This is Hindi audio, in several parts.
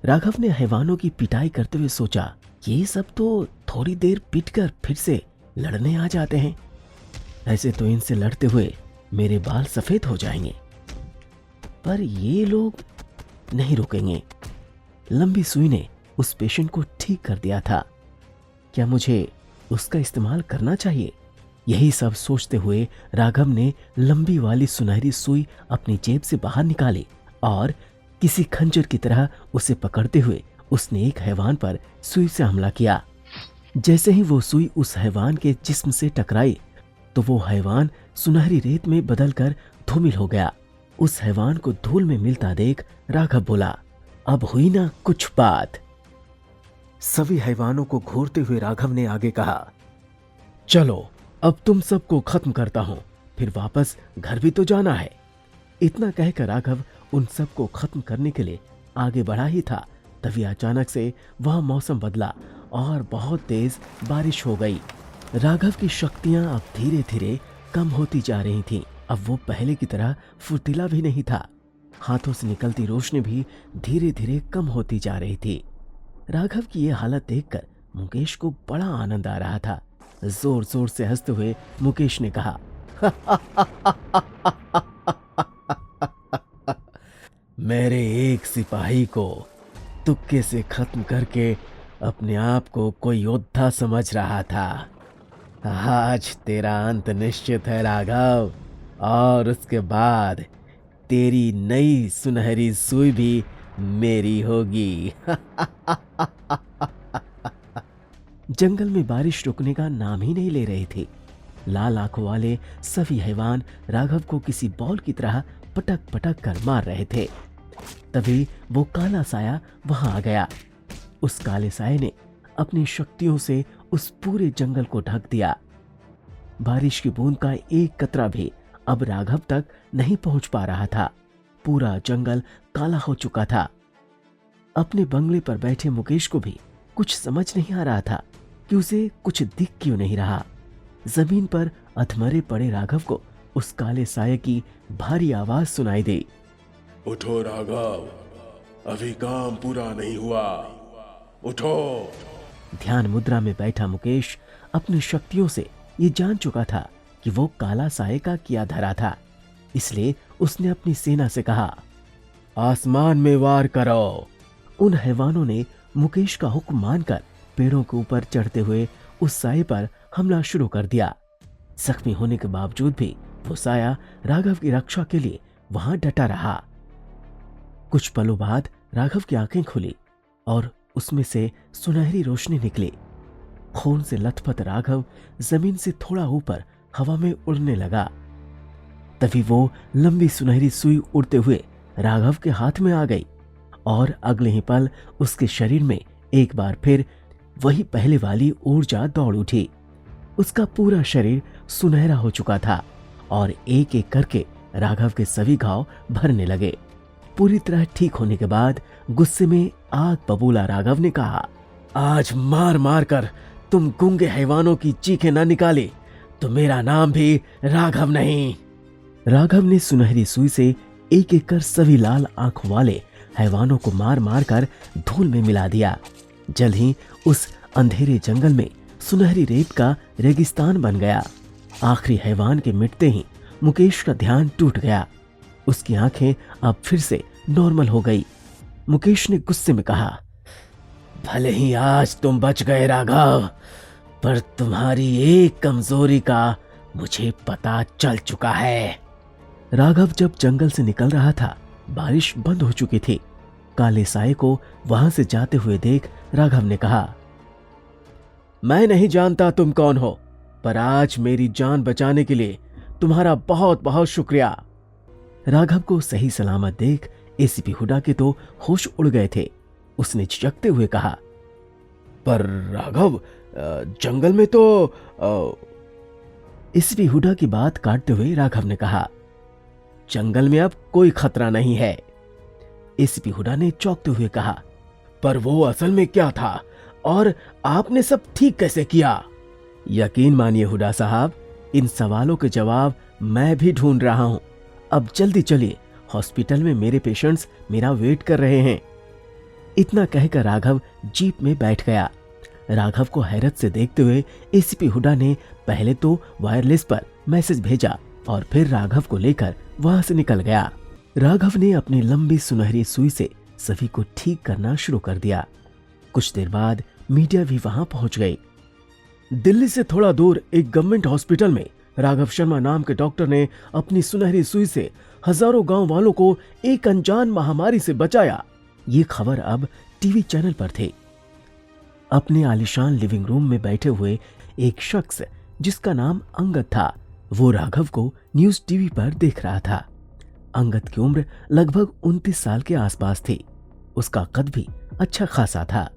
राघव ने हैवानों की पिटाई करते हुए सोचा, ये सब तो थोड़ी देर पीटकर फिर से लड़ने आ जाते हैं। ऐसे तो इनसे लड़ते हुए मेरे बाल सफेद हो जाएंगे, पर ये लोग नहीं रुकेंगे। लंबी सुई ने उस पेशेंट को ठीक कर दिया था। क्या मुझे उसका इस्तेमाल करना चाहिए? यही सब सोचते हुए राघव ने लंबी वाली सुनहरी सुई अपनी जेब से बाहर निकाली और किसी खंजर की तरह उसे पकड़ते हुए उसने एक हैवान पर सुई से हमला किया। जैसे ही वो सुई उस हैवान के जिस्म से टकराई तो वो हैवान सुनहरी रेत में बदलकर धूमिल हो गया। उस हैवान को धूल में मिलता देख राघव बोला, अब हुई ना कुछ बात। सभी हैवानों को घूरते हुए राघव ने आगे कहा, चलो अब तुम सबको खत्म करता हूं, फिर वापस घर भी तो जाना है। इतना कहकर राघव उन सबको खत्म करने के लिए आगे बढ़ा ही था, तभी अचानक से वहां मौसम बदला और बहुत तेज बारिश हो गई। राघव की शक्तियां अब धीरे धीरे कम होती जा रही थीं। अब वो पहले की तरह फुर्तीला भी नहीं था। हाथों से निकलती रोशनी भी धीरे धीरे कम होती जा रही थी। राघव की ये हालत देखकर मुकेश को बड़ा आनंद आ रहा था। जोर जोर से हंसते हुए मुकेश ने कहा, मेरे एक सिपाही को तुक्के से खत्म करके अपने आप को कोई योद्धा समझ रहा था। आज तेरा अंत निश्चित है राघव, और उसके बाद तेरी नई सुनहरी सुई भी मेरी होगी। जंगल में बारिश रुकने का नाम ही नहीं ले रही थी। लाल आंखों वाले सभी हैवान राघव को किसी बॉल की तरह पटक पटक कर मार रहे थे। तभी वो काला साया वहां आ गया। उस काले साये ने अपनी शक्तियों से उस पूरे जंगल को ढक दिया। बारिश की बूंद का एक कतरा भी अब राघव तक नहीं पहुंच पा रहा था। पूरा जंगल काला हो चुका था। अपने बंगले पर बैठे मुकेश को भी कुछ समझ नहीं आ रहा था कि उसे कुछ दिख क्यों नहीं रहा। जमीन पर अधमरे पड़े राघव को उस काले साये की भारी आवाज सुनाई दी, उठो राघव, अभी काम पूरा नहीं हुआ, उठो। ध्यान मुद्रा में बैठा मुकेश अपनी शक्तियों से ये जान चुका था कि वो काला साये का किया धरा था। इसलिए उसने अपनी सेना से कहा, आसमान में वार करो। उन हैवानों ने मुकेश का हुक्म मानकर पेड़ों के ऊपर चढ़ते हुए उस साये पर हमला शुरू कर दिया। जख्मी होने के बावजूद भी वो साया राघव की रक्षा के लिए वहां डटा रहा। कुछ पलों बाद राघव की आंखें खुली और उसमें से सुनहरी रोशनी निकली। खून से लथपथ राघव जमीन से थोड़ा ऊपर हवा में उड़ने लगा। तभी वो लंबी सुनहरी सुई उड़ते हुए राघव के हाथ में आ गई और अगले ही पल उसके शरीर में एक बार फिर वही पहले वाली ऊर्जा दौड़ उठी। उसका पूरा शरीर सुनहरा हो चुका था और एक एक करके राघव के सभी घाव भरने लगे। पूरी तरह ठीक होने के बाद गुस्से में आग बबूला राघव ने कहा, आज मार मार कर तुम गूंगे हैवानों की चीखें न निकाली तो मेरा नाम भी राघव नहीं। राघव ने सुनहरी सुई से एक एक कर सभी लाल आंखों वाले हैवानों को मार मार कर धूल में मिला दिया। जल्द ही उस अंधेरे जंगल में सुनहरी रेत का रेगिस्तान बन गया। आखिरी हैवान के मिटते ही मुकेश का ध्यान टूट गया। उसकी आंखें अब फिर से नॉर्मल हो गई। मुकेश ने गुस्से में कहा, भले ही आज तुम बच गए राघव, पर तुम्हारी एक कमजोरी का मुझे पता चल चुका है। राघव जब जंगल से निकल रहा था, बारिश बंद हो चुकी थी। काले साये को वहां से जाते हुए देख राघव ने कहा, मैं नहीं जानता तुम कौन हो, पर आज मेरी जान बचाने के लिए तुम्हारा बहुत बहुत शुक्रिया। राघव को सही सलामत देख एसीपी हुडा के तो होश उड़ गए थे। उसने झिझकते हुए कहा, पर राघव, जंगल में तो एसीपी हुडा की बात काटते हुए राघव ने कहा, जंगल में अब कोई खतरा नहीं है। एसीपी हुडा ने चौंकते हुए कहा, पर वो असल में क्या था और आपने सब ठीक कैसे किया? यकीन मानिए हुडा साहब, इन सवालों के जवाब मैं भी ढूंढ रहा हूं। अब जल्दी चलिए, हॉस्पिटल में मेरे पेशेंट्स मेरा वेट कर रहे हैं। इतना कहकर राघव जीप में बैठ गया। राघव को हैरत से देखते हुए एसीपी हुड्डा ने पहले तो वायरलेस पर मैसेज भेजा और फिर राघव को लेकर वहां से निकल गया। राघव ने अपनी लंबी सुनहरी सुई से सभी को ठीक करना शुरू कर दिया। कुछ देर बाद मीडिया भी वहां पहुंच गई। दिल्ली से थोड़ा दूर एक गवर्नमेंट हॉस्पिटल में राघव शर्मा नाम के डॉक्टर ने अपनी सुनहरी सुई से हजारों गांव वालों को एक अनजान महामारी से बचाया। ये खबर अब टीवी चैनल पर थी। अपने आलीशान लिविंग रूम में बैठे हुए एक शख्स जिसका नाम अंगद था, वो राघव को न्यूज टीवी पर देख रहा था। अंगद की उम्र लगभग 29 साल के आसपास थी। उसका कद भी अच्छा खासा था।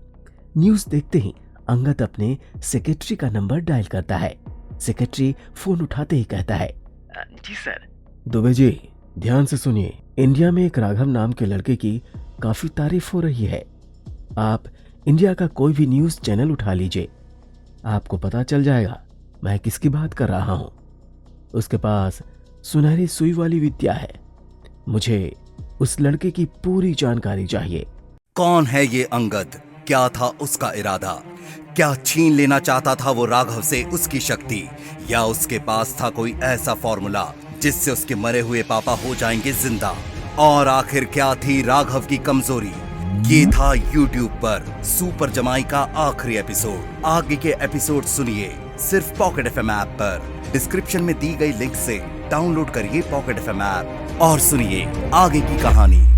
न्यूज देखते ही अंगद अपने सेक्रेटरी का नंबर डायल करता है। सेक्रेटरी फोन उठाते ही कहता है, जी सर। दुबे जी, ध्यान से सुनिए। इंडिया में एक राघव नाम के लड़के की काफी तारीफ हो रही है। आप इंडिया का कोई भी न्यूज चैनल उठा लीजिए, आपको पता चल जाएगा मैं किसकी बात कर रहा हूं। उसके पास सुनहरी सुई वाली विद्या है। मुझे उस लड़के की पूरी जानकारी चाहिए। कौन है ये अंगद? क्या था उसका इरादा? क्या छीन लेना चाहता था वो राघव से उसकी शक्ति, या उसके पास था कोई ऐसा फॉर्मूला जिससे उसके मरे हुए पापा हो जाएंगे जिंदा? और आखिर क्या थी राघव की कमजोरी? ये था YouTube पर सुपर जमाई का आखिरी एपिसोड। आगे के एपिसोड सुनिए सिर्फ पॉकेट FM ऐप पर। डिस्क्रिप्शन में दी गई लिंक से डाउनलोड करिए पॉकेट FM ऐप और सुनिए आगे की कहानी।